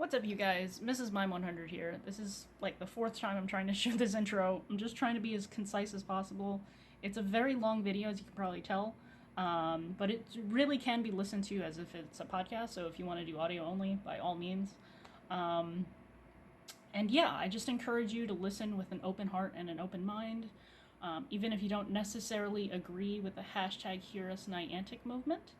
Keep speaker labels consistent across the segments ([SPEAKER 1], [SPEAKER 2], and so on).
[SPEAKER 1] What's up, you guys? Mrs. Mime 100 here. This is like the fourth time I'm trying to shoot this intro. I'm just trying to be as concise as possible. It's a very long video, as you can probably tell, but it really can be listened to as if it's a podcast. So if you want to do audio only, by all means. Um, and yeah, I just encourage you to listen with an open heart and an open mind. Even if you don't necessarily agree with the hashtag Hear Us Niantic movement.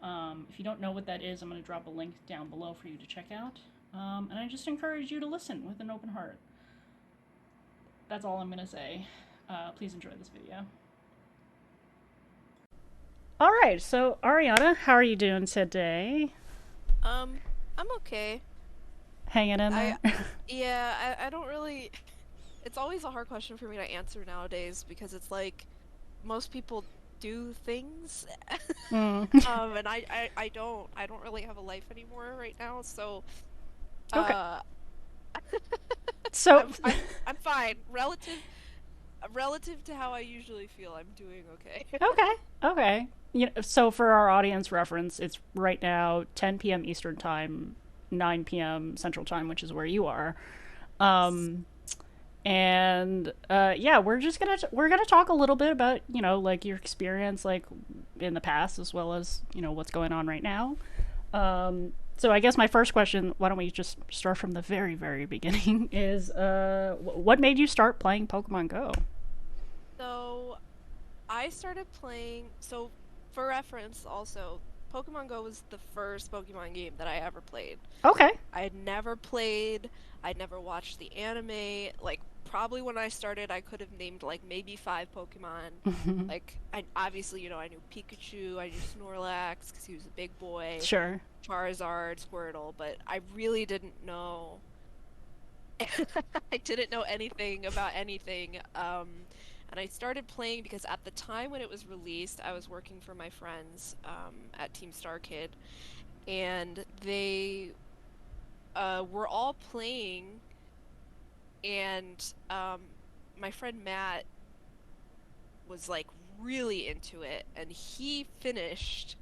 [SPEAKER 1] If you don't know what that is, I'm going to drop a link down below for you to check out. And I just encourage you to listen with an open heart. That's all I'm going to say. Please enjoy this video. All right, so Arianna, how are you doing today?
[SPEAKER 2] Um, I'm okay.
[SPEAKER 1] Hanging in
[SPEAKER 2] I
[SPEAKER 1] there?
[SPEAKER 2] yeah, I don't really it's always a hard question for me to answer nowadays because it's like most people do things.
[SPEAKER 1] mm.
[SPEAKER 2] And I don't really have a life anymore right now, so
[SPEAKER 1] Okay.
[SPEAKER 2] uh
[SPEAKER 1] So,
[SPEAKER 2] I'm fine. Relative to how I usually feel, I'm doing okay.
[SPEAKER 1] okay, okay. So for our audience reference, it's right now 10 p.m. Eastern Time, 9 p.m. Central Time, which is where you are. Um, and yeah, we're gonna talk a little bit about like your experience like in the past as well as what's going on right now. So I guess my first question, why don't we just start from the very beginning, is what made you start playing Pokemon Go?
[SPEAKER 2] So I started playing, so for reference also, Pokemon Go was the first Pokemon game that I ever played.
[SPEAKER 1] Okay.
[SPEAKER 2] I had never played, I'd never watched the anime. Like, probably when I started, I could have named like maybe five Pokemon. Like, I obviously, I knew Pikachu, I knew Snorlax because he was a big boy,
[SPEAKER 1] Sure.
[SPEAKER 2] Charizard, Squirtle, but I really didn't know. I didn't know anything about anything. And I started playing because at the time when it was released, I was working for my friends at Team Star Kid, and they were all playing, and my friend Matt was like really into it, and he finished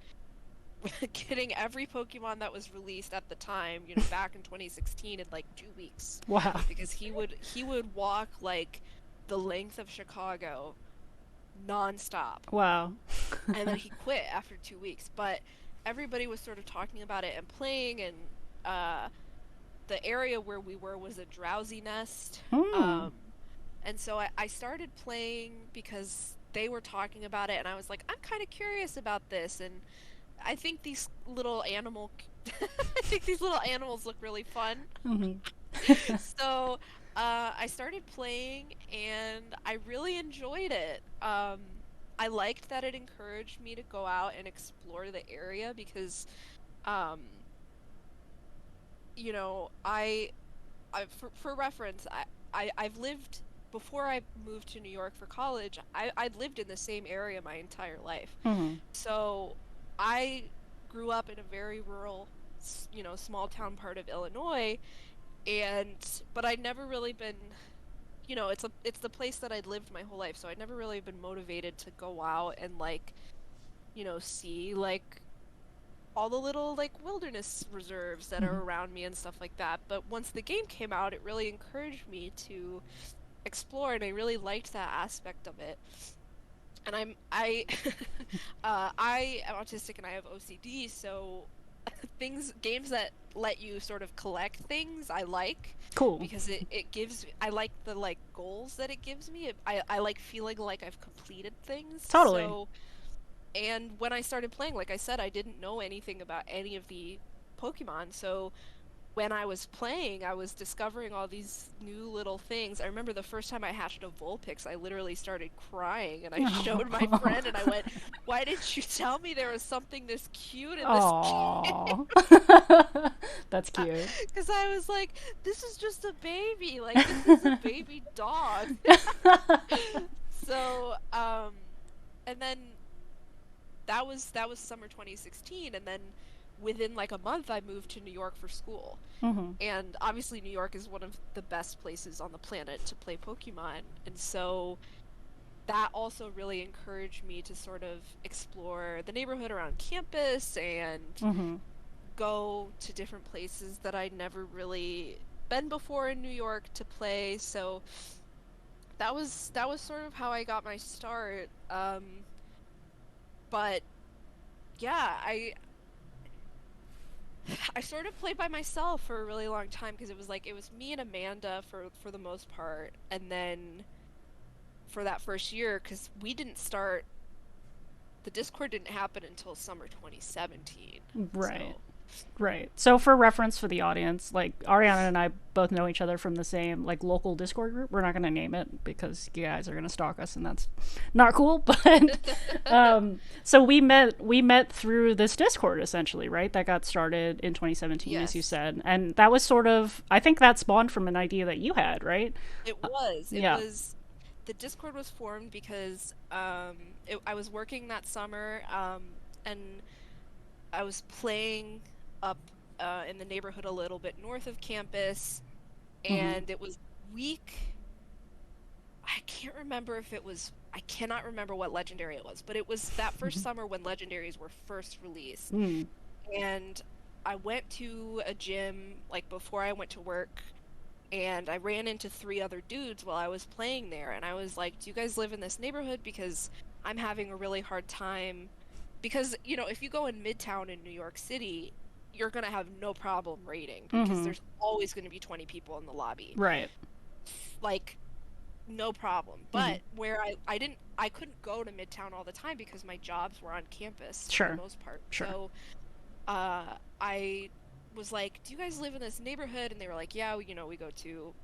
[SPEAKER 2] getting every Pokemon that was released at the time, back in 2016 in like 2 weeks,
[SPEAKER 1] Wow.
[SPEAKER 2] because he would walk like the length of Chicago nonstop,
[SPEAKER 1] Wow.
[SPEAKER 2] and then he quit after 2 weeks. But everybody was sort of talking about it and playing, and uh, the area where we were was a drowsy nest.
[SPEAKER 1] Hmm.
[SPEAKER 2] And so I started playing because they were talking about it, and I was like, I'm kind of curious about this, and I think these little animal, I think these little animals look really fun.
[SPEAKER 1] Mm-hmm.
[SPEAKER 2] So I started playing, and I really enjoyed it. I liked that it encouraged me to go out and explore the area because, um, for reference, I've lived before I moved to New York for college. I'd lived in the same area my entire life,
[SPEAKER 1] Mm-hmm.
[SPEAKER 2] so I grew up in a very rural, small town part of Illinois, and but I'd never really been, it's the place that I'd lived my whole life, so I'd never really been motivated to go out and like, see like all the little like wilderness reserves that
[SPEAKER 1] Mm-hmm.
[SPEAKER 2] are around me and stuff like that. But once the game came out, it really encouraged me to explore, and I really liked that aspect of it. And I am autistic and I have OCD, so games that let you sort of collect things I like,
[SPEAKER 1] Cool.
[SPEAKER 2] because it gives, I like the like goals that it gives me. I like feeling like I've completed things.
[SPEAKER 1] Totally.
[SPEAKER 2] So, and when I started playing, like I said, I didn't know anything about any of the Pokemon. So when I was playing, I was discovering all these new little things. I remember the first time I hatched a Vulpix, I literally started crying, and I showed my friend and I went, "Why didn't you tell me there was something this cute in this game?"
[SPEAKER 1] Oh. That's cute.
[SPEAKER 2] Because I was like, "This is just a baby. Like, this is a baby dog." So, and then that was summer 2016, and then within like a month I moved to New York for school.
[SPEAKER 1] Mm-hmm.
[SPEAKER 2] And obviously New York is one of the best places on the planet to play Pokemon. And so that also really encouraged me to sort of explore the neighborhood around campus and
[SPEAKER 1] Mm-hmm.
[SPEAKER 2] go to different places that I'd never really been before in New York to play. So that was sort of how I got my start. But yeah, I sort of played by myself for a really long time because it was like it was me and Amanda for the most part, and then for that first year because we didn't start the Discord didn't happen until summer 2017.
[SPEAKER 1] Right.
[SPEAKER 2] So
[SPEAKER 1] Right. So for reference for the audience, like Ariana and I both know each other from the same like local Discord group. We're not going to name it because you guys are going to stalk us and that's not cool, but so we met through this Discord essentially, right? That got started in 2017 as you
[SPEAKER 2] yes,
[SPEAKER 1] said. And that was sort of I think that spawned from an idea that you had, right?
[SPEAKER 2] it was. It
[SPEAKER 1] Yeah.
[SPEAKER 2] was the Discord was formed because I was working that summer and I was playing up in the neighborhood a little bit north of campus,
[SPEAKER 1] Mhm.
[SPEAKER 2] and it was week. I can't remember if it was. I cannot remember what legendary it was, but it was that first
[SPEAKER 1] Mhm.
[SPEAKER 2] summer when legendaries were first released.
[SPEAKER 1] Mm.
[SPEAKER 2] And I went to a gym like before I went to work, and I ran into three other dudes while I was playing there, and I was like, "Do you guys live in this neighborhood? Because I'm having a really hard time." Because, if you go in Midtown in New York City, you're gonna have no problem raiding because
[SPEAKER 1] Mhm.
[SPEAKER 2] there's always gonna be 20 people in the lobby.
[SPEAKER 1] Right.
[SPEAKER 2] Like, no problem.
[SPEAKER 1] Mhm.
[SPEAKER 2] But where I couldn't go to Midtown all the time because my jobs were on campus for the
[SPEAKER 1] Sure.
[SPEAKER 2] most part.
[SPEAKER 1] Sure.
[SPEAKER 2] So, I was like, "Do you guys live in this neighborhood?" And they were like, "Yeah, we go to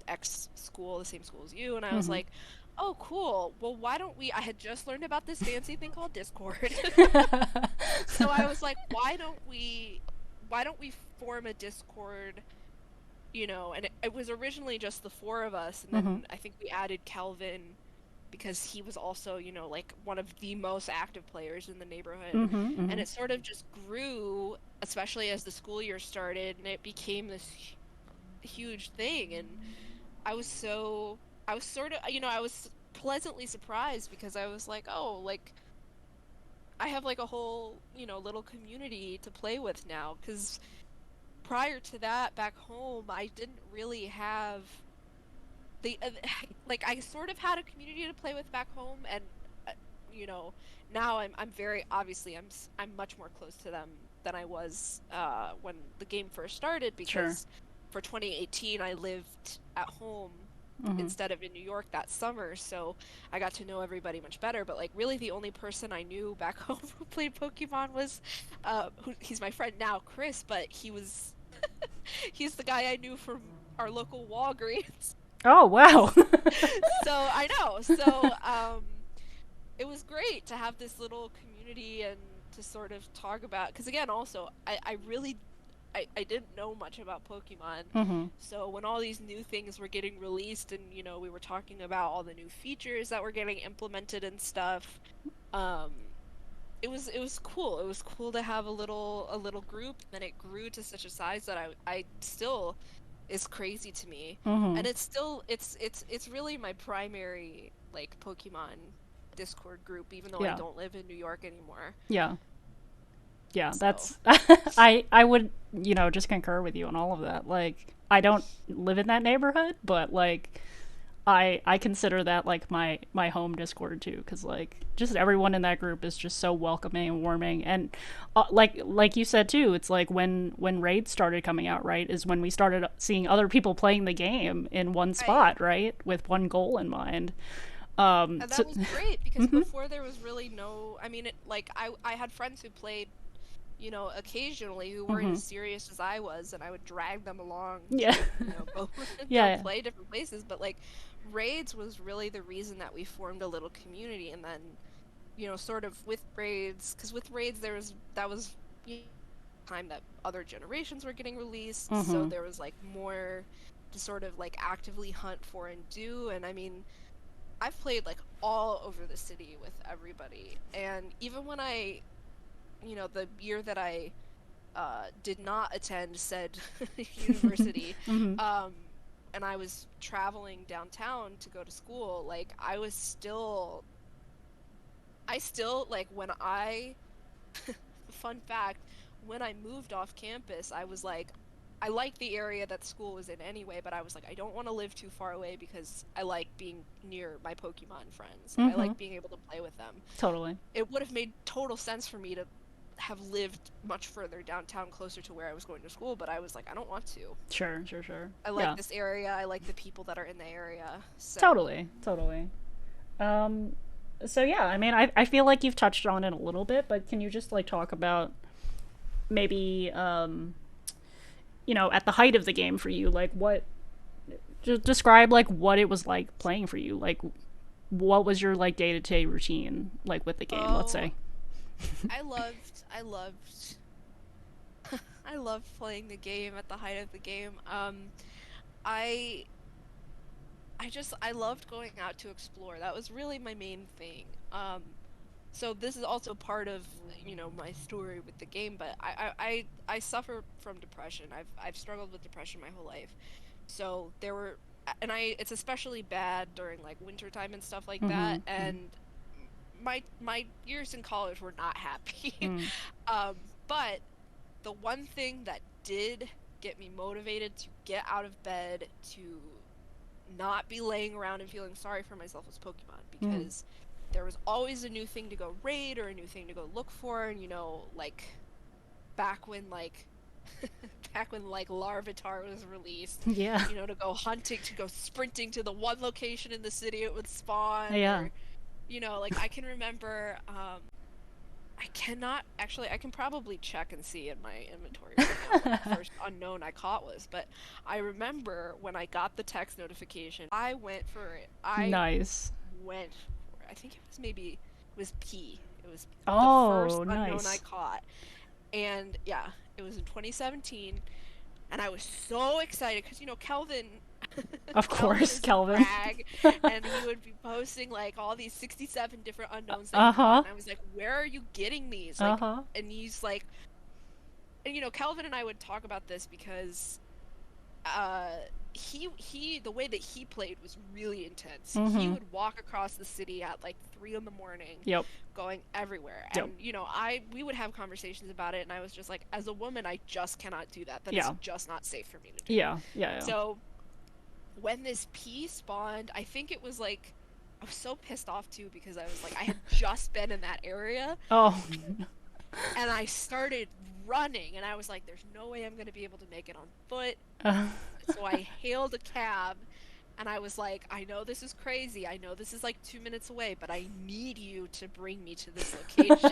[SPEAKER 2] X school, the same school as you." And I was
[SPEAKER 1] Mhm.
[SPEAKER 2] like, "Oh, cool. Well, why don't we?" I had just learned about this fancy thing called Discord. So I was like, why don't we form a Discord, and it was originally just the four of us, and
[SPEAKER 1] Mhm.
[SPEAKER 2] then I think we added Kelvin because he was also, like one of the most active players in the neighborhood.
[SPEAKER 1] Mhm.
[SPEAKER 2] And
[SPEAKER 1] Mhm.
[SPEAKER 2] it sort of just grew, especially as the school year started, and it became this huge thing. And I was sort of, I was pleasantly surprised because I was like, oh, like I have like a whole, little community to play with now. Because prior to that, back home, I didn't really have the like I sort of had a community to play with back home, and uh, you know now I'm very obviously I'm much more close to them than I was when the game first started
[SPEAKER 1] Sure.
[SPEAKER 2] because for 2018 I lived at home
[SPEAKER 1] Mhm.
[SPEAKER 2] instead of in New York that summer, so I got to know everybody much better. But like really the only person I knew back home who played Pokemon was he's my friend now, Chris, but he's the guy I knew from our local Walgreens.
[SPEAKER 1] Oh, wow.
[SPEAKER 2] So I know. So it was great to have this little community and to sort of talk about because again also I really I didn't know much about Pokemon.
[SPEAKER 1] Mhm.
[SPEAKER 2] So when all these new things were getting released and we were talking about all the new features that were getting implemented and stuff, um it was cool. It was cool to have a little group, and it grew to such a size that I still is crazy to me. And
[SPEAKER 1] Mhm.
[SPEAKER 2] it's still it's really my primary like Pokemon Discord group, even though I
[SPEAKER 1] Yeah.
[SPEAKER 2] don't live in New York anymore.
[SPEAKER 1] Yeah. Yeah,
[SPEAKER 2] So,
[SPEAKER 1] that's I would, just concur with you on all of that. Like I don't live in that neighborhood, but like I consider that like my home Discord too cuz like just everyone in that group is just so welcoming and warming and like you said too, it's like when raids started coming out, right? Is when we started seeing other people playing the game in one
[SPEAKER 2] right.
[SPEAKER 1] spot, right? With one goal in mind.
[SPEAKER 2] And
[SPEAKER 1] So
[SPEAKER 2] that was great because
[SPEAKER 1] mhm.
[SPEAKER 2] before there was really no, I mean, like I had friends who played occasionally who weren't as
[SPEAKER 1] Mhm.
[SPEAKER 2] serious as I was, and I would drag them along
[SPEAKER 1] Yeah.
[SPEAKER 2] to, go go
[SPEAKER 1] Yeah.
[SPEAKER 2] play different places. But like raids was really the reason that we formed a little community, and then, sort of with raids, because with raids that was time that other generations were getting released, so
[SPEAKER 1] Mhm.
[SPEAKER 2] there was like more to sort of like actively hunt for and do. And I mean, I've played like all over the city with everybody, and even when the year that I did not attend said university,
[SPEAKER 1] Mhm.
[SPEAKER 2] um, and I was traveling downtown to go to school, like I still like fun fact, when I moved off campus, I was like, I liked the area that school was in anyway, but I was like, I don't want to live too far away because I like being near my Pokemon friends. Like, I
[SPEAKER 1] Mm-hmm.
[SPEAKER 2] like being able to play with them.
[SPEAKER 1] Totally.
[SPEAKER 2] It would have made total sense for me to have lived much further downtown, closer to where I was going to school, but I was like, I don't want to.
[SPEAKER 1] Sure, sure, sure.
[SPEAKER 2] I like
[SPEAKER 1] Yeah.
[SPEAKER 2] this area. I like the people that are in the area. So
[SPEAKER 1] Totally, totally. Um, so yeah, I mean, I feel like you've touched on it a little bit, but can you just like talk about maybe you know, at the height of the game for you, like what just describe like what it was like playing for you, like what was your like day-to-day routine like with the game, let's
[SPEAKER 2] oh,
[SPEAKER 1] say.
[SPEAKER 2] I loved I loved playing the game at the height of the game. I I loved going out to explore. That was really my main thing. So this is also part of, my story with the game, but I suffer from depression. I've struggled with depression my whole life. So there were, and it's especially bad during like wintertime and stuff like
[SPEAKER 1] Mm-hmm.
[SPEAKER 2] that. And my years in college were not happy.
[SPEAKER 1] Mm-hmm.
[SPEAKER 2] Um, but the one thing that did get me motivated to get out of bed, to not be laying around and feeling sorry for myself, was Pokemon,
[SPEAKER 1] Mm-hmm.
[SPEAKER 2] because there was always a new thing to go raid or a new thing to go look for. And like back when like back when like Larvitar was released,
[SPEAKER 1] Yeah.
[SPEAKER 2] to go hunting, to go sprinting to the one location in the city it would spawn.
[SPEAKER 1] Yeah.
[SPEAKER 2] Or like I can remember, I cannot actually. I can probably check and see in my inventory right now what the first unknown I caught was. But I remember when I got the text notification, I went for it. I
[SPEAKER 1] Nice.
[SPEAKER 2] went for it. I think it was P. It was the first
[SPEAKER 1] Oh,
[SPEAKER 2] unknown I
[SPEAKER 1] nice.
[SPEAKER 2] caught. And yeah, it was in 2017. And I was so excited because, Kelvin,
[SPEAKER 1] Of
[SPEAKER 2] Kelvin
[SPEAKER 1] course,
[SPEAKER 2] is a
[SPEAKER 1] Kelvin.
[SPEAKER 2] brag, and he would be posting like all these 67 different unknowns that he caught.
[SPEAKER 1] Uh-huh.
[SPEAKER 2] And I was like, where are you getting these? Like,
[SPEAKER 1] Uh-huh.
[SPEAKER 2] and he's like, and Kelvin and I would talk about this because uh the way that he played was really intense. He
[SPEAKER 1] Mm-hmm.
[SPEAKER 2] would walk across the city at like 3 in the morning,
[SPEAKER 1] Yep.
[SPEAKER 2] going everywhere.
[SPEAKER 1] Yep.
[SPEAKER 2] And we would have conversations about it, and I was just like, as a woman, I just cannot do that. That is
[SPEAKER 1] Yeah.
[SPEAKER 2] just not safe for me to do.
[SPEAKER 1] Yeah. Yeah. Yeah.
[SPEAKER 2] So when this P spawned, I think it was like, I was so pissed off too, because I was like, I had just been in that area,
[SPEAKER 1] Oh.
[SPEAKER 2] and I started running, and I was like, there's no way I'm going to be able to make it on foot.
[SPEAKER 1] Uh,
[SPEAKER 2] So I hailed a cab, and I was like, I know this is crazy. I know this is like 2 minutes away, but I need you to bring me to this location.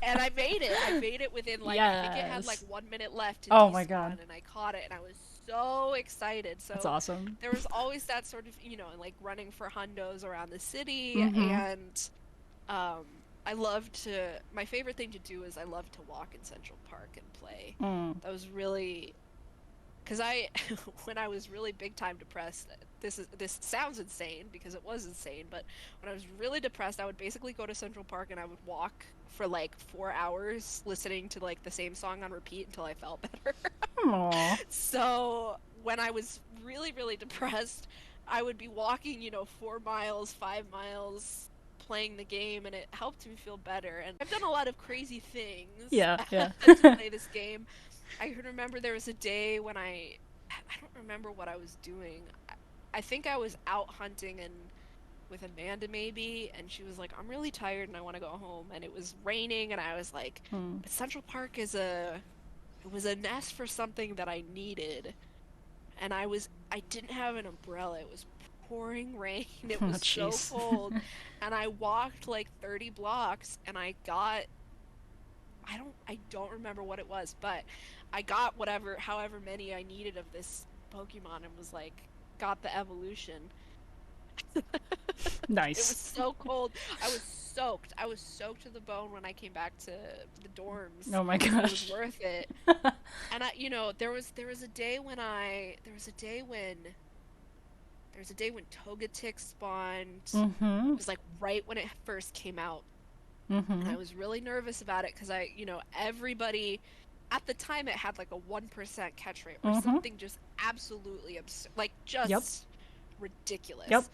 [SPEAKER 2] And I made it. I made it within like, I think it had like
[SPEAKER 1] Yes.
[SPEAKER 2] 1 minute left to
[SPEAKER 1] Oh my
[SPEAKER 2] despawn,
[SPEAKER 1] God.
[SPEAKER 2] and I caught it, and I was so excited.
[SPEAKER 1] That's
[SPEAKER 2] So
[SPEAKER 1] awesome.
[SPEAKER 2] there was always that sort of, and like running for hundos around the city.
[SPEAKER 1] Mm-hmm.
[SPEAKER 2] And my favorite thing to do is I love to walk in Central Park and play.
[SPEAKER 1] Mm.
[SPEAKER 2] That was really, because when I was really big time depressed, this sounds insane because it was insane, but when I was really depressed, I would basically go to Central Park and I would walk for like 4 hours listening to like the same song on repeat until I felt better.
[SPEAKER 1] Aw.
[SPEAKER 2] So when I was really, really depressed, I would be walking, 4 miles, 5 miles, playing the game, and it helped me feel better. And I've done a lot of crazy things
[SPEAKER 1] Yeah. Yeah.
[SPEAKER 2] to play this game. I can remember there was a day when I don't remember what I was doing. I think I was out hunting and with Amanda maybe, and she was like, I'm really tired and I want to go home. And it was raining, and I was like,
[SPEAKER 1] Mm.
[SPEAKER 2] Central Park it was a nest for something that I needed. And I didn't have an umbrella. It was pouring rain. It
[SPEAKER 1] Oh,
[SPEAKER 2] was so
[SPEAKER 1] jeez.
[SPEAKER 2] cold. And I walked like 30 blocks, and I got, I don't remember what it was, but I got however many I needed of this Pokemon, and was like, got the evolution. It was
[SPEAKER 1] Nice.
[SPEAKER 2] so cold. I was soaked. I was soaked to the bone when I came back to the dorms.
[SPEAKER 1] Oh my
[SPEAKER 2] It was
[SPEAKER 1] gosh.
[SPEAKER 2] worth it. And there was a day when Togetic spawned.
[SPEAKER 1] Mm-hmm.
[SPEAKER 2] It was like right when it first came out, and
[SPEAKER 1] Mm-hmm.
[SPEAKER 2] I was really nervous about it because everybody at the time, it had like a 1% catch rate or
[SPEAKER 1] Mm-hmm.
[SPEAKER 2] something just absolutely absurd, like
[SPEAKER 1] Yep.
[SPEAKER 2] just ridiculous.
[SPEAKER 1] Yep.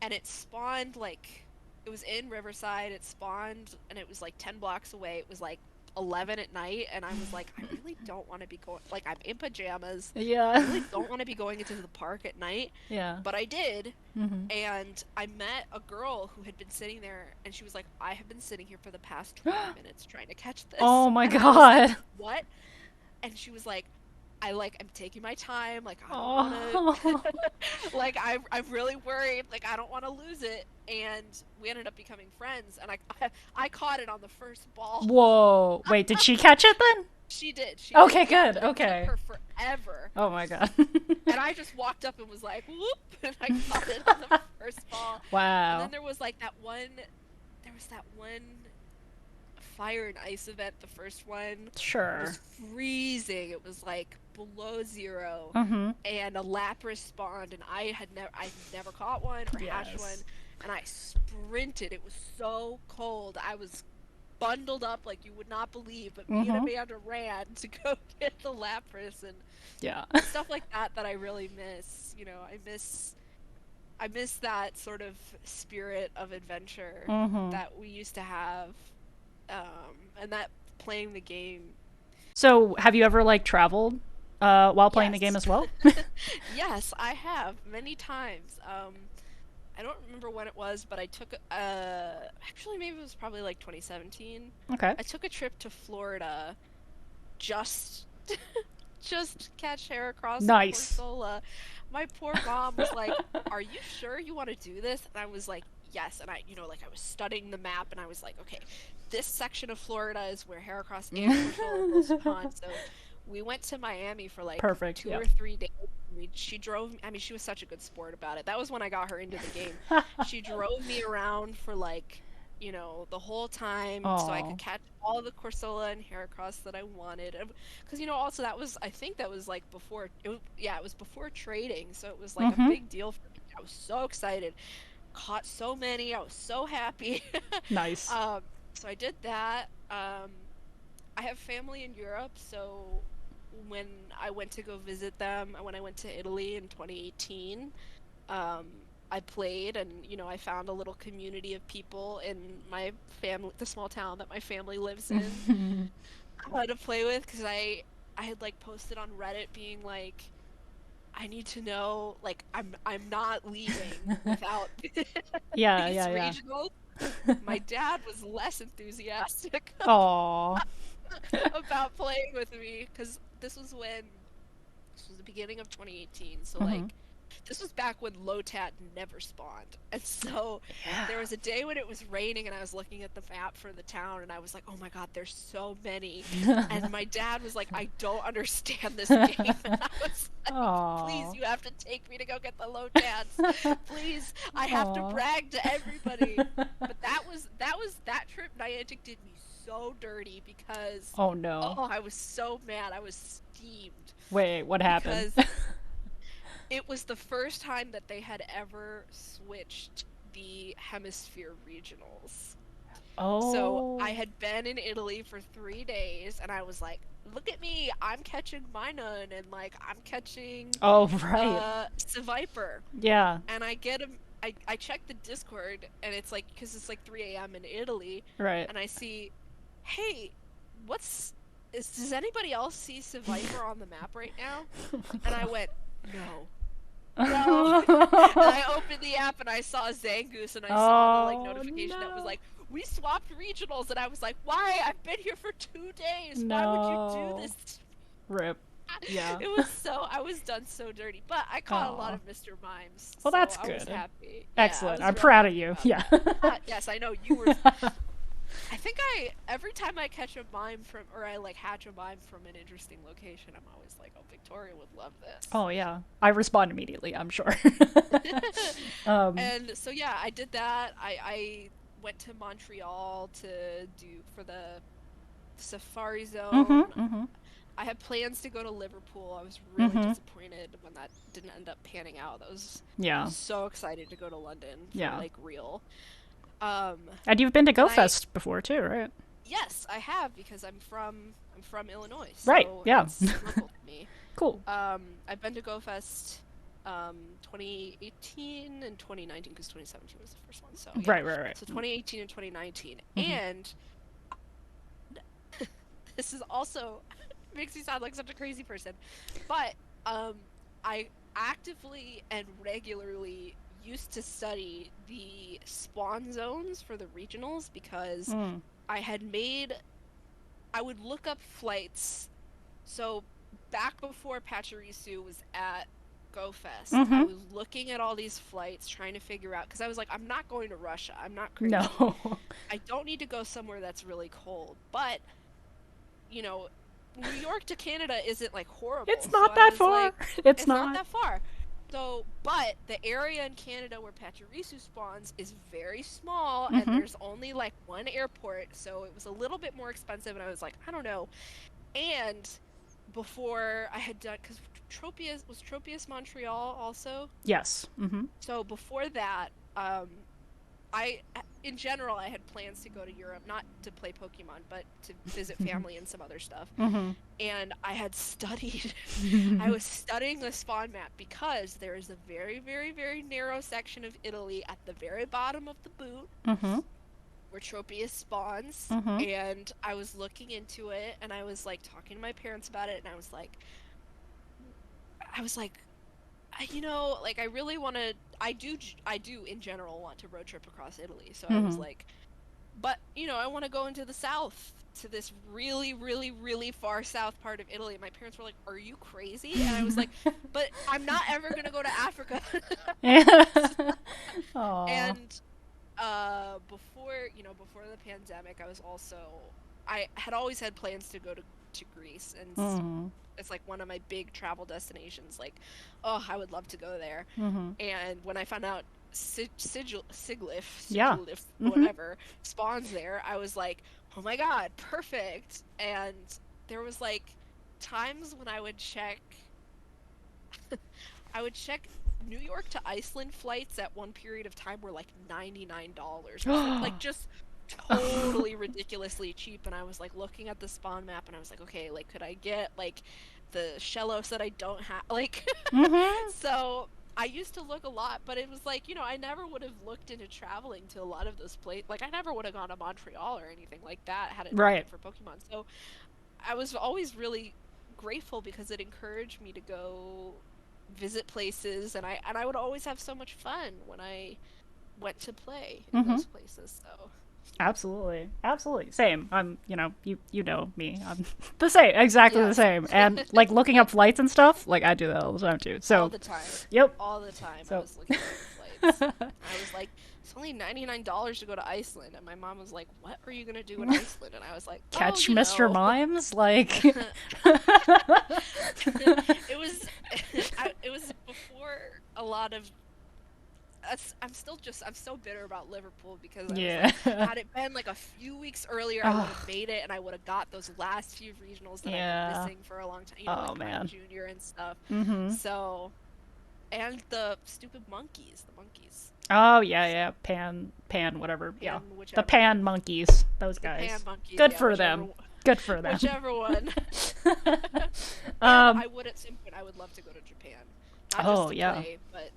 [SPEAKER 2] And it spawned like, it was in Riverside. It spawned, and it was like 10 blocks away. It was like 11 at night, and I was like, I really don't want to be going, like, I'm in pajamas.
[SPEAKER 1] Yeah.
[SPEAKER 2] I really don't want to be going into the park at night.
[SPEAKER 1] Yeah.
[SPEAKER 2] But I did,
[SPEAKER 1] Mm-hmm.
[SPEAKER 2] and I met a girl who had been sitting there, and she was like, I have been sitting here for the past 20 minutes trying to catch this.
[SPEAKER 1] Oh my
[SPEAKER 2] and I was like,
[SPEAKER 1] god.
[SPEAKER 2] what? And she was like, I'm taking my time, like, I don't
[SPEAKER 1] Oh.
[SPEAKER 2] want to, like, I'm really worried, like, I don't want to lose it. And we ended up becoming friends, and I caught it on the first ball.
[SPEAKER 1] Whoa. Wait, did she catch it then?
[SPEAKER 2] She did. She
[SPEAKER 1] Okay,
[SPEAKER 2] did, yeah,
[SPEAKER 1] good.
[SPEAKER 2] but it
[SPEAKER 1] Okay.
[SPEAKER 2] took her forever.
[SPEAKER 1] Oh my god.
[SPEAKER 2] And I just walked up and was like, whoop, and I caught it on the first ball.
[SPEAKER 1] Wow.
[SPEAKER 2] And then there was like that one fire and ice event, the first one. It
[SPEAKER 1] Sure.
[SPEAKER 2] was freezing. It was like below 0.
[SPEAKER 1] Mm-hmm.
[SPEAKER 2] And a Lapras spawned, and I had never caught one or hatched one. And I sprinted. It was so cold. I was bundled up like you would not believe, but me and Amanda ran to go get the Lapras, and
[SPEAKER 1] Yeah.
[SPEAKER 2] stuff like that I really miss. You know, I miss that sort of spirit of adventure that we used to have, and that playing the game.
[SPEAKER 1] So, have you ever like traveled while playing the game as well?
[SPEAKER 2] Yes, I have many times. I don't remember when it was, but I took actually maybe it was probably like 2017.
[SPEAKER 1] Okay.
[SPEAKER 2] I took a trip to Florida just just catch Heracross
[SPEAKER 1] Nice.
[SPEAKER 2] and Corsola. My poor mom was like, "Are you sure you want to do this?" And I was like, "Yes." And I, like I was studying the map, and I was like, "Okay, this section of Florida is where Heracross and Corsola will spawn." So we went to Miami for like
[SPEAKER 1] Perfect.
[SPEAKER 2] 2 or 3 days. She drove. I mean, she was such a good sport about it. That was when I got her into the game. She drove me around for like, the whole time, so I could catch all the Corsola and Heracross that I wanted. Because also I think that was like before. It was before trading, so it was like a big deal for me. I was so excited. Caught so many. I was so happy.
[SPEAKER 1] Nice.
[SPEAKER 2] So I did that. I have family in Europe, so when I went to go visit them, when I went to Italy in 2018, I played, and I found a little community of people in my family, the small town that my family lives in, to play with, because I had like posted on Reddit being like, I need to know, like, I'm not leaving without these regionals. My dad was less enthusiastic about playing with me, because this was the beginning of 2018, so like this was back when Lotat never spawned, and so there was a day when it was raining, and I was looking at the map for the town, and I was like, oh my god, there's so many. And my dad was like, I don't understand this game. And I was like, please, you have to take me to go get the Lotats. Please, I have to brag to everybody. But that trip Niantic did me so dirty, because I was so mad. I was steamed.
[SPEAKER 1] Wait, what happened?
[SPEAKER 2] Because it was the first time that they had ever switched the hemisphere regionals. So I had been in Italy for 3 days, and I was like, look at me, I'm catching Minun, and like I'm catching Seviper.
[SPEAKER 1] Yeah.
[SPEAKER 2] And I get him. I check the Discord, and it's like, because it's like 3 a.m. in Italy,
[SPEAKER 1] right?
[SPEAKER 2] And I see, hey, does anybody else see Seviper on the map right now? And I went, no. And I opened the app, and I saw Zangoose, and I saw the notification that was like, we swapped regionals, and I was like, why? I've been here for 2 days. Why would you do this?
[SPEAKER 1] Rip. Yeah.
[SPEAKER 2] I was done so dirty, but I caught a lot of Mr. Mimes.
[SPEAKER 1] Well, that's good.
[SPEAKER 2] I was happy.
[SPEAKER 1] Excellent.
[SPEAKER 2] Yeah,
[SPEAKER 1] I'm proud of you. Yeah.
[SPEAKER 2] Yes, I know you were. I think every time I catch a mime I like hatch a mime from an interesting location, I'm always like, oh, Victoria would love this.
[SPEAKER 1] Oh yeah, I respond immediately, I'm sure.
[SPEAKER 2] And so yeah, I did that. I went to Montreal for the Safari Zone. I had plans to go to Liverpool. I was really disappointed when that didn't end up panning out. I was so excited to go to London for like real.
[SPEAKER 1] And you've been to GoFest before too, right?
[SPEAKER 2] Yes, I have, because I'm from Illinois. So
[SPEAKER 1] right. Yeah.
[SPEAKER 2] It's local to me.
[SPEAKER 1] Cool.
[SPEAKER 2] I've been to GoFest 2018 and 2019, because 2017 was the first one. So yeah.
[SPEAKER 1] Right.
[SPEAKER 2] So 2018 and 2019, and this is also makes me sound like such a crazy person, but I actively and regularly used to study the spawn zones for the regionals because I had made, I would look up flights. So back before Pachirisu was at GoFest, I was looking at all these flights trying to figure out, because I was like, I'm not going to Russia, I'm not crazy.
[SPEAKER 1] No.
[SPEAKER 2] I don't need to go somewhere that's really cold, but you know, New York to Canada isn't like horrible.
[SPEAKER 1] It's not that far.
[SPEAKER 2] Like,
[SPEAKER 1] it's
[SPEAKER 2] not that far. So, but the area in Canada where Pachirisu spawns is very small, and there's only like one airport, so it was a little bit more expensive, and I was like, I don't know. And before I had done, because Tropius Montreal also?
[SPEAKER 1] Yes.
[SPEAKER 2] So before that, in general, I had plans to go to Europe, not to play Pokemon, but to visit family and some other stuff. And I had studied, I was studying the spawn map because there is a very, very, very narrow section of Italy at the very bottom of the boot where Tropius spawns. And I was looking into it, and I was like talking to my parents about it, and I was like, you know, like I really want to, I do in general want to road trip across Italy. So I was like, but you know, I want to go into the south, to this really, really, really far south part of Italy. And my parents were like, are you crazy? And I was like, but I'm not ever going to go to Africa. And before the pandemic, I had always had plans to go to Greece, and it's like one of my big travel destinations. Like, oh, I would love to go there. And when I found out Siglif, whatever, spawns there, I was like, oh my god, perfect. And there was like times when I would check New York to Iceland flights at one period of time were like $99. Like just totally ridiculously cheap. And I was like looking at the spawn map, and I was like, okay, like could I get like the Shellos that I don't have, like so I used to look a lot, but it was like, you know, I never would have looked into traveling to a lot of those places. Like I never would have gone to Montreal or anything like that had it not been for Pokemon. So I was always really grateful because it encouraged me to go visit places, and I would always have so much fun when I went to play in those places. So
[SPEAKER 1] absolutely, same. I'm, you know, you know me, I'm the same, exactly the same. And like looking up flights and stuff, like I do that all the time too. So
[SPEAKER 2] all the time. All the time. So I was looking at flights. I was like, it's only $99 to go to Iceland, and my mom was like, what are you gonna do in Iceland? And I was like,
[SPEAKER 1] catch Mr. Mimes, like
[SPEAKER 2] it was before a lot of I'm so bitter about Liverpool because I was like, had it been like a few weeks earlier, I would have made it, and I would have got those last few regionals that I've been missing for a long time, you know, like Junior and stuff. So, and the stupid monkeys,
[SPEAKER 1] oh yeah, pan whatever,
[SPEAKER 2] whichever.
[SPEAKER 1] the pan monkeys, those guys,
[SPEAKER 2] pan monkeys,
[SPEAKER 1] good for them. Good for them.
[SPEAKER 2] Whichever one. I would at some point. I would love to go to Japan. Not just to play, but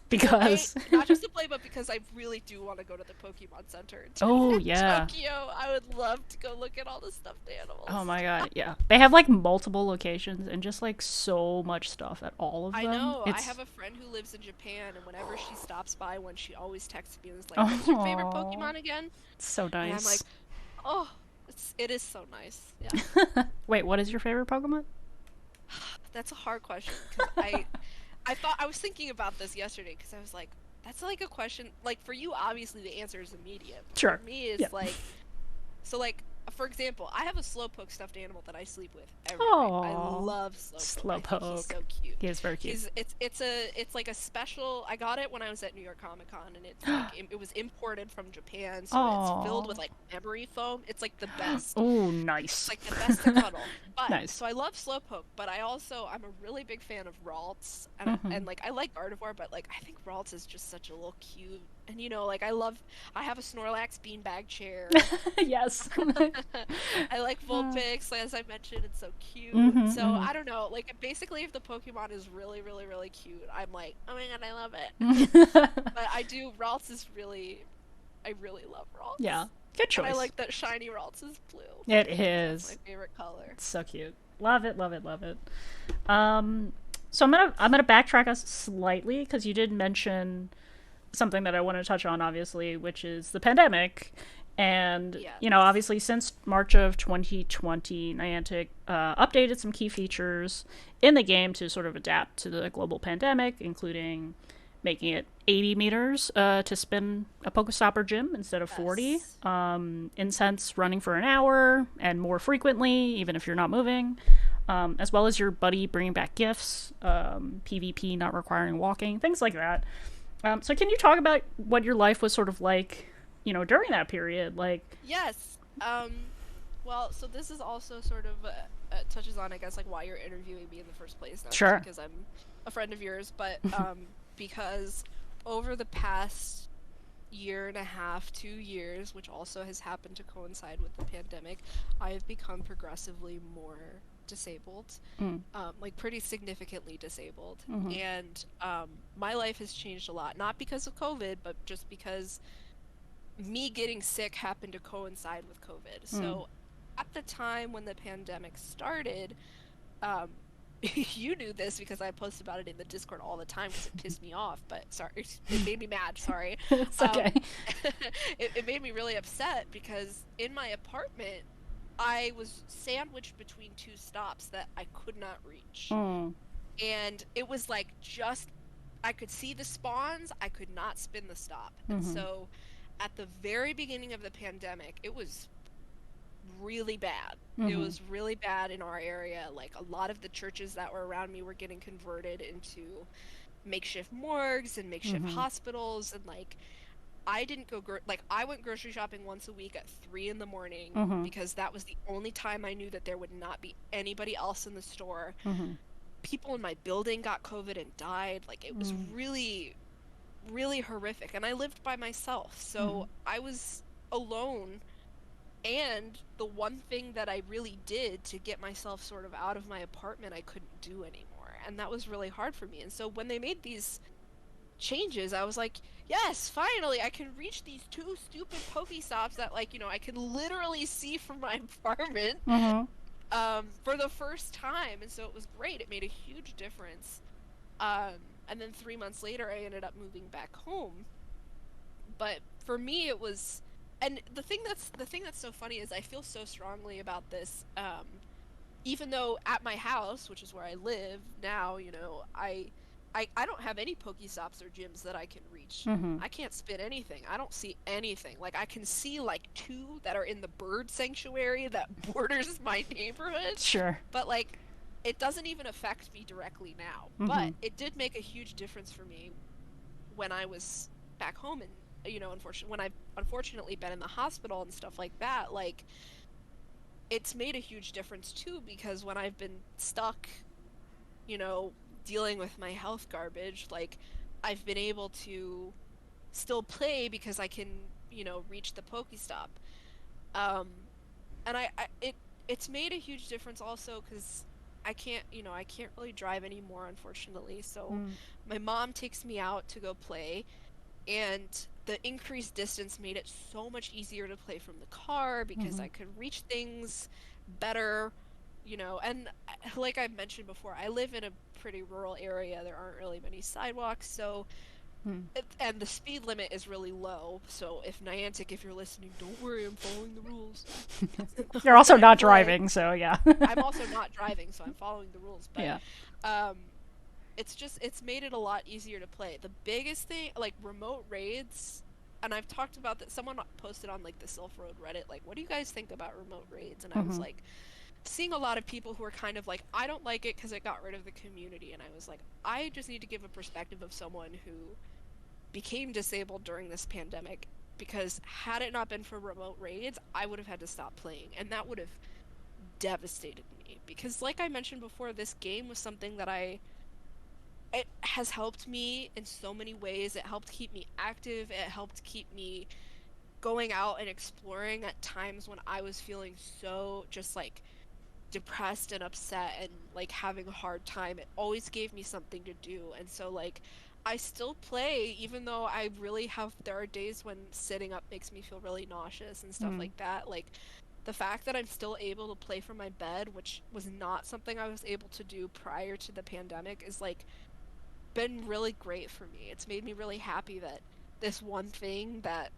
[SPEAKER 2] because not just to play, but because I really do want to go to the Pokemon Center in Tokyo. I would love to go look at all the stuffed animals.
[SPEAKER 1] Oh my god, yeah. They have like multiple locations and just like so much stuff at all of them.
[SPEAKER 2] I know. I have a friend who lives in Japan, and whenever she stops by one, she always texts me and is like, what's your favorite Pokemon again?
[SPEAKER 1] It's so nice.
[SPEAKER 2] And I'm like, oh, it is so nice. Yeah.
[SPEAKER 1] Wait, what is your favorite Pokemon?
[SPEAKER 2] That's a hard question. I was thinking about this yesterday because I was like, that's like a question. Like for you, obviously the answer is immediate.
[SPEAKER 1] Sure.
[SPEAKER 2] For me, it's like, so like for example, I have a Slowpoke stuffed animal that I sleep with every night. I love Slowpoke. He's so cute.
[SPEAKER 1] He is very cute.
[SPEAKER 2] It's like a special. I got it when I was at New York Comic Con, and it's like, it was imported from Japan, so it's filled with like memory foam. It's like the best.
[SPEAKER 1] Oh, nice.
[SPEAKER 2] It's like the best to cuddle. But,
[SPEAKER 1] nice.
[SPEAKER 2] So I love Slowpoke, but I'm a really big fan of Ralts, and like I like Gardevoir, but like I think Ralts is just such a little cute. And you know, like I have a Snorlax beanbag chair.
[SPEAKER 1] Yes.
[SPEAKER 2] I like Vulpix, as I mentioned, it's so cute. So I don't know, like basically if the Pokemon is really, really, really cute, I'm like, oh my god, I love it. But Ralts is really, I really love Ralts.
[SPEAKER 1] Yeah. Good
[SPEAKER 2] And I
[SPEAKER 1] choice.
[SPEAKER 2] like that shiny Ralts is blue.
[SPEAKER 1] It
[SPEAKER 2] That's my
[SPEAKER 1] is.
[SPEAKER 2] favorite color.
[SPEAKER 1] It's so cute. Love it, love it, love it. Um, so I'm gonna backtrack us slightly because you did mention something that I want to touch on, obviously, which is the pandemic. And,
[SPEAKER 2] Yes.
[SPEAKER 1] obviously, since March of 2020, Niantic updated some key features in the game to sort of adapt to the global pandemic, including making it 80 meters to spin a Pokestop or gym instead of 40.
[SPEAKER 2] Yes.
[SPEAKER 1] Incense running for an hour and more frequently, even if you're not moving. As well as your buddy bringing back gifts, PvP not requiring walking, things like that. So can you talk about what your life was sort of like, during that period? Like,
[SPEAKER 2] Yes. Well, so this is also sort of touches on, I guess, like why you're interviewing me in the first place, not just
[SPEAKER 1] sure.
[SPEAKER 2] because I'm a friend of yours, but because over the past year and a half, 2 years, which also has happened to coincide with the pandemic, I have become progressively more disabled,
[SPEAKER 1] Mm.
[SPEAKER 2] like pretty significantly disabled.
[SPEAKER 1] Mm-hmm.
[SPEAKER 2] And my life has changed a lot, not because of COVID, but just because me getting sick happened to coincide with COVID.
[SPEAKER 1] Mm.
[SPEAKER 2] So at the time when the pandemic started, um, you knew this because I posted about it in the Discord all the time because it pissed me off. But sorry, it made me mad. Sorry.
[SPEAKER 1] It's
[SPEAKER 2] Um,
[SPEAKER 1] okay.
[SPEAKER 2] it made me really upset because in my apartment, I was sandwiched between two stops that I could not reach.
[SPEAKER 1] Mm.
[SPEAKER 2] And it was like just, I could see the spawns, I could not spin the stop. And
[SPEAKER 1] Mm-hmm.
[SPEAKER 2] so at the very beginning of the pandemic, it was really bad. It
[SPEAKER 1] Mm-hmm.
[SPEAKER 2] was really bad in our area. Like a lot of the churches that were around me were getting converted into makeshift morgues and makeshift
[SPEAKER 1] Mm-hmm.
[SPEAKER 2] hospitals, and like I didn't go like I went grocery shopping once a week at 3 in the morning
[SPEAKER 1] Mm-hmm.
[SPEAKER 2] because that was the only time I knew that there would not be anybody else in the store.
[SPEAKER 1] Mm-hmm.
[SPEAKER 2] People in my building got COVID and died. Like it was
[SPEAKER 1] Mm.
[SPEAKER 2] really, really horrific. And I lived by myself.
[SPEAKER 1] Mm-hmm.
[SPEAKER 2] So I was alone. And the one thing that I really did to get myself sort of out of my apartment, I couldn't do anymore. And that was really hard for me. And so when they made these changes, I was like, yes, finally, I can reach these two stupid Pokestops that, like, I can literally see from my apartment
[SPEAKER 1] Mm-hmm.
[SPEAKER 2] for the first time. And so it was great. It made a huge difference. Um, and then 3 months later, I ended up moving back home. But for me, it was, and the thing that's so funny is I feel so strongly about this. Even though at my house, which is where I live now, I don't have any Pokestops or gyms that I can reach.
[SPEAKER 1] Mm-hmm.
[SPEAKER 2] I can't spit anything. I don't see anything. Like I can see like two that are in the bird sanctuary that borders my neighborhood,
[SPEAKER 1] Sure.
[SPEAKER 2] but like it doesn't even affect me directly now.
[SPEAKER 1] Mm-hmm.
[SPEAKER 2] But it did make a huge difference for me when I was back home, and when I've unfortunately been in the hospital and stuff like that, like it's made a huge difference too because when I've been stuck, you know, dealing with my health garbage, like I've been able to still play because I can, reach the Pokestop. Um, and it's made a huge difference also because I can't really drive anymore, unfortunately. So
[SPEAKER 1] Mm.
[SPEAKER 2] my mom takes me out to go play, and the increased distance made it so much easier to play from the car because
[SPEAKER 1] Mm-hmm.
[SPEAKER 2] I could reach things better, and like I mentioned before, I live in a pretty rural area. There aren't really many sidewalks, so
[SPEAKER 1] Mm.
[SPEAKER 2] and the speed limit is really low. So if Niantic, if you're listening, don't worry, I'm following the rules.
[SPEAKER 1] You're also
[SPEAKER 2] When I
[SPEAKER 1] not
[SPEAKER 2] play,
[SPEAKER 1] driving, so yeah.
[SPEAKER 2] I'm also not driving, so I'm following the rules, but
[SPEAKER 1] Yeah.
[SPEAKER 2] um it's made it a lot easier to play. The biggest thing, like remote raids, and I've talked about that. Someone posted on like the Sylph Road Reddit, like, what do you guys think about remote raids? And I was
[SPEAKER 1] Mm-hmm.
[SPEAKER 2] like, seeing a lot of people who are kind of like, I don't like it because it got rid of the community. And I was like, I just need to give a perspective of someone who became disabled during this pandemic, because had it not been for remote raids, I would have had to stop playing, and that would have devastated me. Because like I mentioned before, this game was something that it has helped me in so many ways. It helped keep me active. It helped keep me going out and exploring at times when I was feeling so just like depressed and upset and like having a hard time. It always gave me something to do. And so like I still play, even though I really have, there are days when sitting up makes me feel really nauseous and stuff
[SPEAKER 1] Mm.
[SPEAKER 2] like that. Like, the fact that I'm still able to play from my bed, which was not something I was able to do prior to the pandemic, is like been really great for me. It's made me really happy that this one thing that,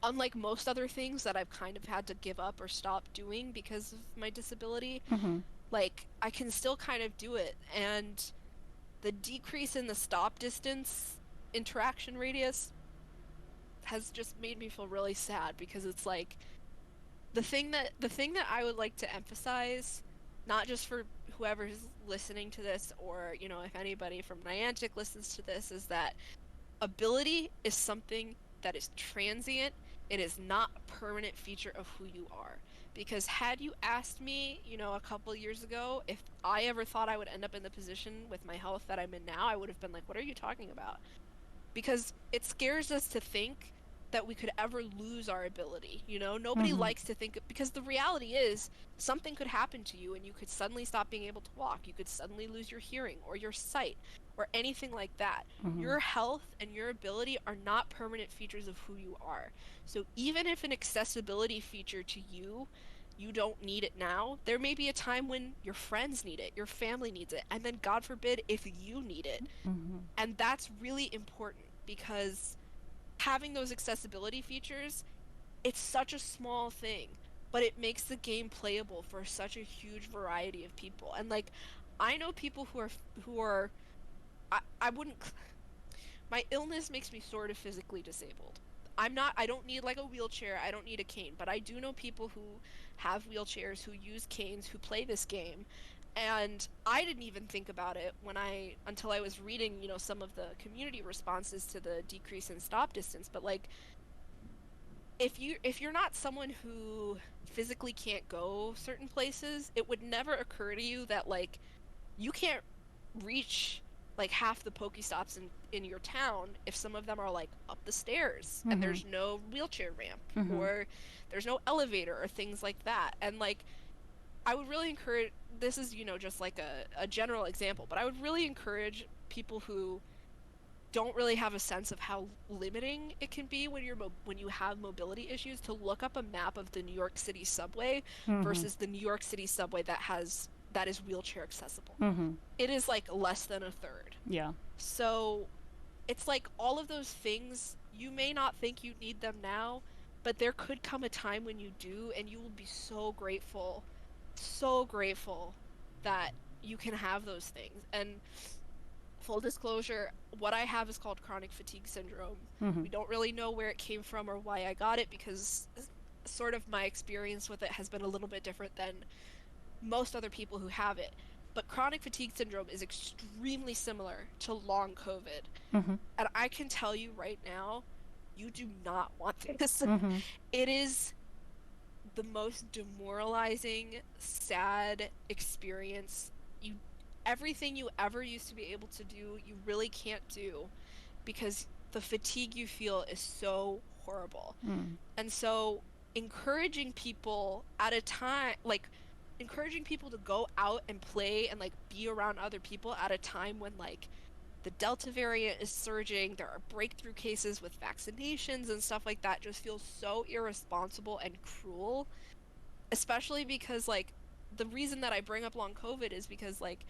[SPEAKER 2] unlike most other things that I've kind of had to give up or stop doing because of my disability,
[SPEAKER 1] Mm-hmm.
[SPEAKER 2] like I can still kind of do it. And the decrease in the stop distance interaction radius has just made me feel really sad, because it's like the thing that I would like to emphasize, not just for whoever's listening to this, or if anybody from Niantic listens to this, is that ability is something that is transient. It is not a permanent feature of who you are. Because had you asked me, a couple years ago, if I ever thought I would end up in the position with my health that I'm in now, I would have been like, what are you talking about? Because it scares us to think that we could ever lose our ability. Nobody
[SPEAKER 1] Mm-hmm.
[SPEAKER 2] likes to think, because the reality is something could happen to you and you could suddenly stop being able to walk. You could suddenly lose your hearing or your sight or anything like that.
[SPEAKER 1] Mm-hmm.
[SPEAKER 2] Your health and your ability are not permanent features of who you are. So even if an accessibility feature to you, you don't need it now, there may be a time when your friends need it, your family needs it, and then God forbid if you need it.
[SPEAKER 1] Mm-hmm.
[SPEAKER 2] And that's really important, because having those accessibility features, it's such a small thing, but it makes the game playable for such a huge variety of people. And like, I know people who are I wouldn't, my illness makes me sort of physically disabled. I don't need like a wheelchair, I don't need a cane, but I do know people who have wheelchairs, who use canes, who play this game. And I didn't even think about it until I was reading, some of the community responses to the decrease in stop distance. But like, if you're not someone who physically can't go certain places, it would never occur to you that like you can't reach like half the Pokestops in your town if some of them are like up the stairs and
[SPEAKER 1] Mm-hmm.
[SPEAKER 2] there's no wheelchair ramp,
[SPEAKER 1] Mm-hmm.
[SPEAKER 2] or there's no elevator or things like that. And like, I would really encourage, this is, just like a general example, but I would really encourage people who don't really have a sense of how limiting it can be when you have mobility issues, to look up a map of the New York City subway
[SPEAKER 1] Mm-hmm.
[SPEAKER 2] versus the New York City subway that is wheelchair accessible.
[SPEAKER 1] Mm-hmm.
[SPEAKER 2] It is like less than a third.
[SPEAKER 1] Yeah.
[SPEAKER 2] So it's like all of those things, you may not think you need them now, but there could come a time when you do, and you will be so grateful that you can have those things. And full disclosure, what I have is called chronic fatigue syndrome.
[SPEAKER 1] Mm-hmm.
[SPEAKER 2] We don't really know where it came from or why I got it, because sort of my experience with it has been a little bit different than most other people who have it. But chronic fatigue syndrome is extremely similar to long COVID.
[SPEAKER 1] Mm-hmm.
[SPEAKER 2] And I can tell you right now, you do not want this.
[SPEAKER 1] Mm-hmm.
[SPEAKER 2] It is the most demoralizing, sad experience. Everything you ever used to be able to do, you really can't do, because the fatigue you feel is so horrible.
[SPEAKER 1] Mm.
[SPEAKER 2] And so encouraging people at a time, like encouraging people to go out and play and like be around other people at a time when like the Delta variant is surging, there are breakthrough cases with vaccinations and stuff like that, just feels so irresponsible and cruel. Especially because like, the reason that I bring up long COVID is because like,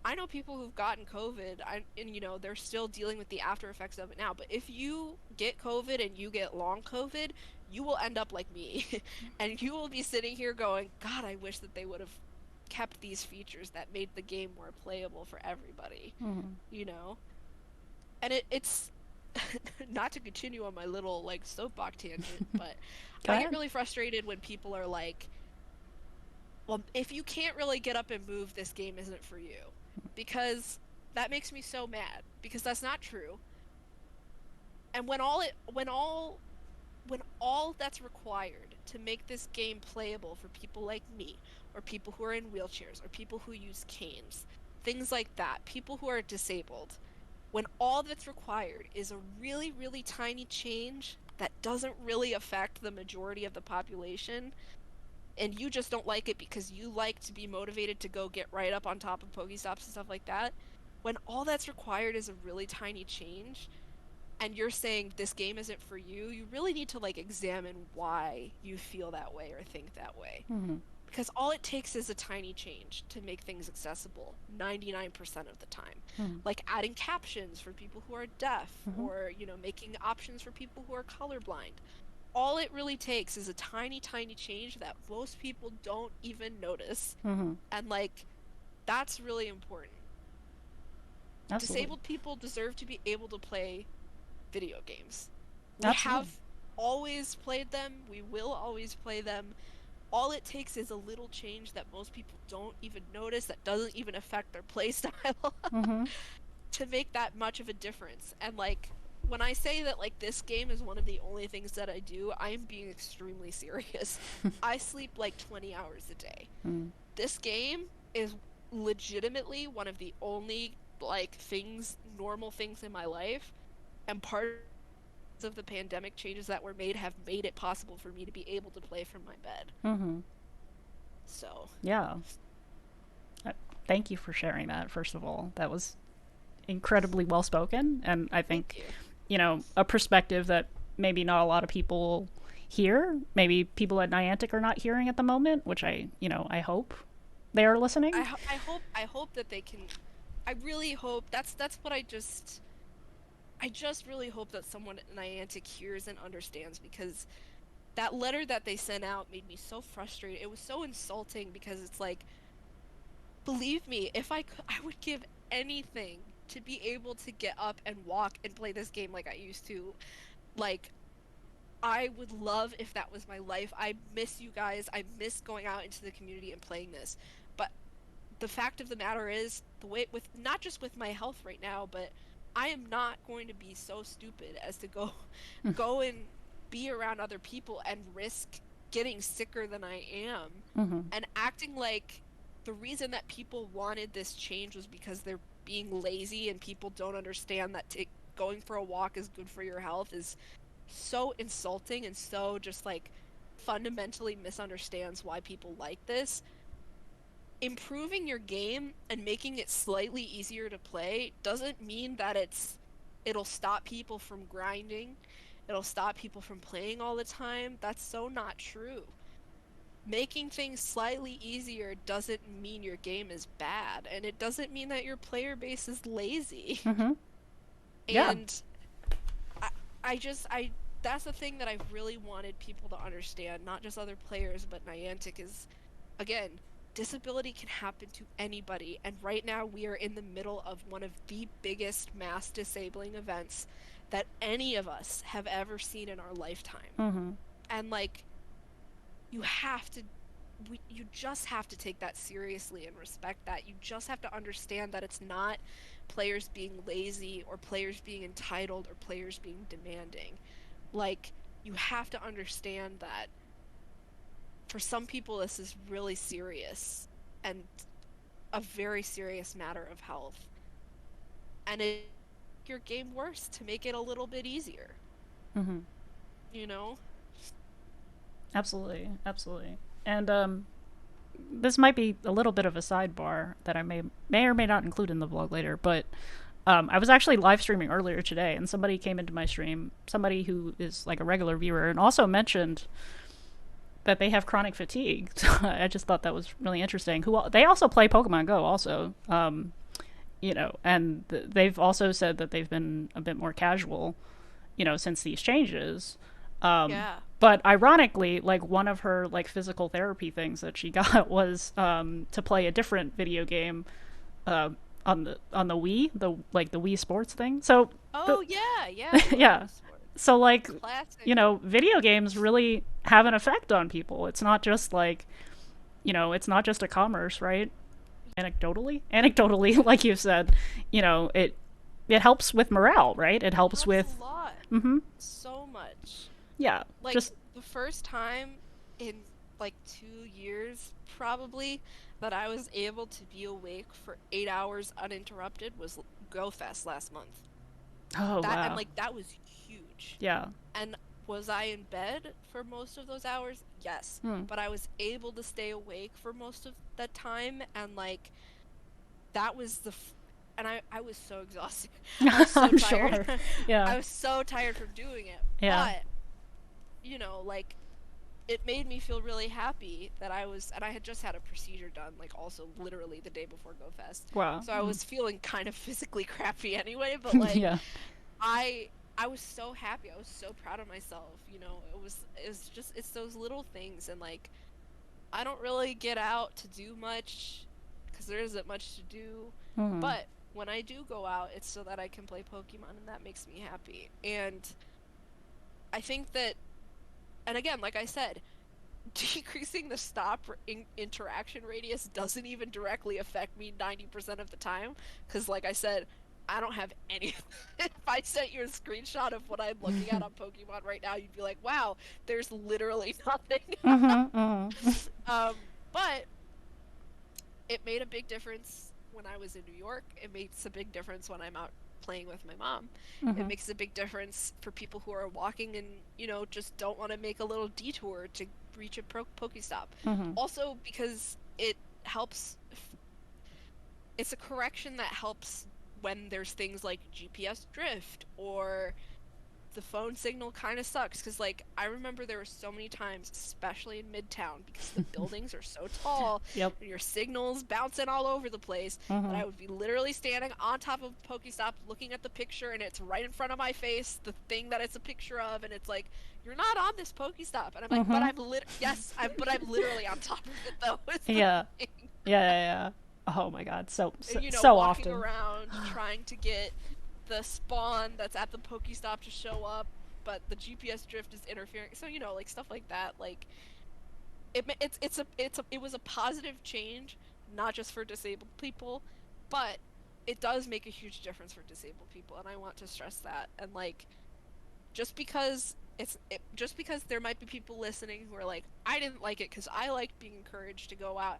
[SPEAKER 2] I know people who've gotten COVID, and they're still dealing with the after effects of it now. But if you get COVID and you get long COVID, you will end up like me, and you will be sitting here going, God, I wish that they would have kept these features that made the game more playable for everybody,
[SPEAKER 1] Mm-hmm.
[SPEAKER 2] you know? And it's not to continue on my little like soapbox tangent, but
[SPEAKER 1] Go
[SPEAKER 2] I get
[SPEAKER 1] ahead.
[SPEAKER 2] really frustrated when people are like, well, if you can't really get up and move, this game isn't for you. Because that makes me so mad, because that's not true. And when all that's required to make this game playable for people like me, or people who are in wheelchairs, or people who use canes, things like that, people who are disabled, when all that's required is a really, really tiny change that doesn't really affect the majority of the population, and you just don't like it because you like to be motivated to go get right up on top of Pokestops and stuff like that, when all that's required is a really tiny change, and you're saying this game isn't for you, you really need to like examine why you feel that way or think that way.
[SPEAKER 1] Mm-hmm.
[SPEAKER 2] Because all it takes is a tiny change to make things accessible 99% of the time.
[SPEAKER 1] Mm-hmm.
[SPEAKER 2] Like adding captions for people who are deaf,
[SPEAKER 1] Mm-hmm.
[SPEAKER 2] or, you know, making options for people who are colorblind. All it really takes is a tiny, tiny change that most people don't even notice.
[SPEAKER 1] Mm-hmm.
[SPEAKER 2] And, like, that's really important.
[SPEAKER 1] Absolutely.
[SPEAKER 2] Disabled people deserve to be able to play video games. We
[SPEAKER 1] Absolutely.
[SPEAKER 2] have always played them, we will always play them. All it takes is a little change that most people don't even notice, that doesn't even affect their playstyle,
[SPEAKER 1] Mm-hmm.
[SPEAKER 2] to make that much of a difference. And like, when I say that like this game is one of the only things that I do, I'm being extremely serious. I sleep like 20 hours a day.
[SPEAKER 1] Mm.
[SPEAKER 2] This game is legitimately one of the only like things, normal things in my life, and part of the pandemic changes that were made have made it possible for me to be able to play from my bed.
[SPEAKER 1] Mm-hmm.
[SPEAKER 2] So
[SPEAKER 1] Yeah. Thank you for sharing that, first of all. That was incredibly well spoken, and I
[SPEAKER 2] thank
[SPEAKER 1] think,
[SPEAKER 2] you.
[SPEAKER 1] you know, a perspective that maybe not a lot of people hear, maybe people at Niantic are not hearing at the moment, which I hope they are listening.
[SPEAKER 2] I hope that they can. I really hope that's what I just really hope that someone at Niantic hears and understands, because that letter that they sent out made me so frustrated. It was so insulting, because it's like, believe me, if I could, I would give anything to be able to get up and walk and play this game like I used to. Like, I would love if that was my life. I miss you guys. I miss going out into the community and playing this. But the fact of the matter is, the way with not just with my health right now, but I am not going to be so stupid as to go and be around other people and risk getting sicker than I am,
[SPEAKER 1] Mm-hmm.
[SPEAKER 2] and acting like the reason that people wanted this change was because they're being lazy, and people don't understand that going for a walk is good for your health, is so insulting, and so just like fundamentally misunderstands why people like this. Improving your game and making it slightly easier to play doesn't mean that it'll stop people from grinding. It'll stop people from playing all the time. That's so not true. Making things slightly easier doesn't mean your game is bad, and it doesn't mean that your player base is lazy.
[SPEAKER 1] Mm-hmm. Yeah.
[SPEAKER 2] And I, I that's the thing that I've really wanted people to understand, not just other players, but Niantic is, again, disability can happen to anybody, and right now we are in the middle of one of the biggest mass disabling events that any of us have ever seen in our lifetime.
[SPEAKER 1] Mm-hmm.
[SPEAKER 2] And like, you have to you just have to take that seriously and respect that. You just have to understand that it's not players being lazy or players being entitled or players being demanding. Like, you have to understand that for some people this is really serious and a very serious matter of health. And it your game worse to make it a little bit easier.
[SPEAKER 1] Mm-hmm.
[SPEAKER 2] You know?
[SPEAKER 1] Absolutely. Absolutely. And this might be a little bit of a sidebar that I may or may not include in the vlog later, but I was actually live streaming earlier today, and somebody came into my stream, somebody who is like a regular viewer, and also mentioned that they have chronic fatigue. I just thought that was really interesting. They also play Pokemon Go, also, and they've also said that they've been a bit more casual, since these changes.
[SPEAKER 2] Yeah.
[SPEAKER 1] But ironically, like one of her like physical therapy things that she got was to play a different video game on the Wii, the Wii Sports thing. So
[SPEAKER 2] Yeah.
[SPEAKER 1] yeah. So like,
[SPEAKER 2] Classic.
[SPEAKER 1] video games really have an effect on people. It's not just like, it's not just a commerce, right? Anecdotally, like you said, it helps with morale, right? It helps with.
[SPEAKER 2] A lot.
[SPEAKER 1] Mm-hmm.
[SPEAKER 2] So much.
[SPEAKER 1] Yeah.
[SPEAKER 2] Like,
[SPEAKER 1] Just.
[SPEAKER 2] the first time in like 2 years, probably, that I was able to be awake for 8 hours uninterrupted was Go Fest last month.
[SPEAKER 1] Oh wow.
[SPEAKER 2] And like, that was huge.
[SPEAKER 1] Yeah.
[SPEAKER 2] And was I in bed for most of those hours? Yes. But I was able to stay awake for most of that time, and like, that was and I was so exhausted. I was so
[SPEAKER 1] I'm
[SPEAKER 2] tired.
[SPEAKER 1] sure. Yeah.
[SPEAKER 2] I was so tired from doing it.
[SPEAKER 1] Yeah.
[SPEAKER 2] But, you know, like, it made me feel really happy that and I had just had a procedure done, like, also literally the day before Go Fest.
[SPEAKER 1] Wow.
[SPEAKER 2] So I was feeling kind of physically crappy anyway, but, like,
[SPEAKER 1] Yeah.
[SPEAKER 2] I was so happy. I was so proud of myself, you know. It's just, it's those little things, and, like, I don't really get out to do much because there isn't much to do. But when I do go out, it's so that I can play Pokemon, and that makes me happy. And I think that, and again, like I said, decreasing the interaction radius doesn't even directly affect me 90% of the time. Because, like I said, I don't have any. If I sent you a screenshot of what I'm looking at on Pokemon right now, you'd be like, wow, there's literally nothing. But it made a big difference when I was in New York. It makes a big difference when I'm out playing with my mom. It makes a big difference for people who are walking and, you know, just don't want to make a little detour to reach a Pokestop. Also, because it helps. It's a correction that helps when there's things like GPS drift or the phone signal kind of sucks, because, like, I remember there were so many times, especially in Midtown, because the buildings are so tall and your signal's bouncing all over the place, that I would be literally standing on top of Pokestop looking at the picture, and it's right in front of my face, the thing that it's a picture of, and it's like, you're not on this Pokestop, and I'm like, but I'm literally on top of it, though.
[SPEAKER 1] Yeah. Oh my god, so
[SPEAKER 2] and, you know,
[SPEAKER 1] so
[SPEAKER 2] walking
[SPEAKER 1] often
[SPEAKER 2] around trying to get the spawn that's at the Pokestop to show up, but the GPS drift is interfering. So, you know, like, stuff like that. Like, it was a positive change, not just for disabled people, but it does make a huge difference for disabled people, and I want to stress that. And, like, just because there might be people listening who are like, I didn't like it because I liked being encouraged to go out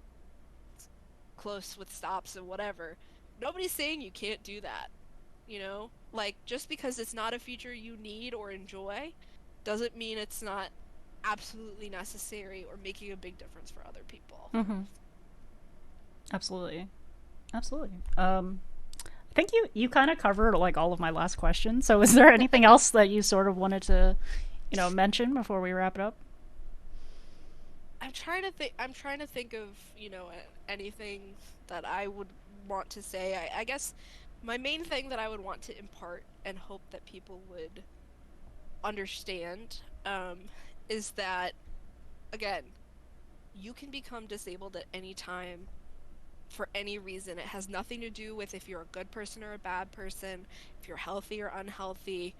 [SPEAKER 2] close with stops and whatever. Nobody's saying you can't do that. You know, like, just because it's not a feature you need or enjoy doesn't mean it's not absolutely necessary or making a big difference for other people.
[SPEAKER 1] Absolutely. I think you kind of covered, like, all of my last questions. So is there anything else that you sort of wanted to, you know, mention before we wrap it up?
[SPEAKER 2] I'm trying to think of, you know, anything that I would want to say. I guess my main thing that I would want to impart and hope that people would understand is that, again, you can become disabled at any time for any reason. It has nothing to do with if you're a good person or a bad person, if you're healthy or unhealthy.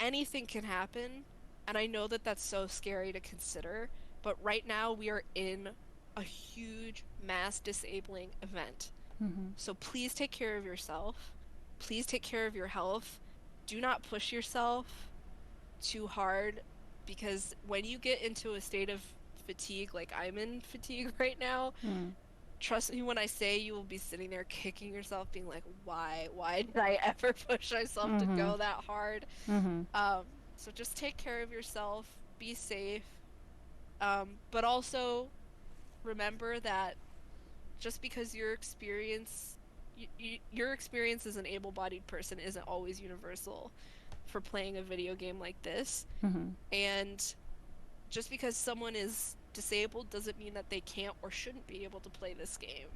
[SPEAKER 2] Anything can happen, and I know that that's so scary to consider, but right now we are in a huge mass disabling event. So please take care of yourself. Please take care of your health. Do not push yourself too hard, because when you get into a state of fatigue, like I'm in fatigue right now, trust me when I say you will be sitting there kicking yourself, being like, why did I ever push myself to go that hard? So just take care of yourself, be safe, but also remember that just because your experience as an able-bodied person isn't always universal for playing a video game like this. And just because someone is disabled doesn't mean that they can't or shouldn't be able to play this game.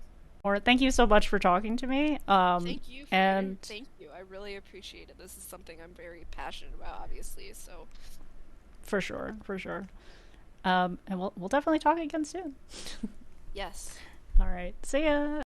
[SPEAKER 1] Or thank you so much for talking to me.
[SPEAKER 2] Thank you. I really appreciate it. This is something I'm very passionate about, obviously. So
[SPEAKER 1] for sure. And we'll definitely talk again soon.
[SPEAKER 2] Yes.
[SPEAKER 1] All right. See ya.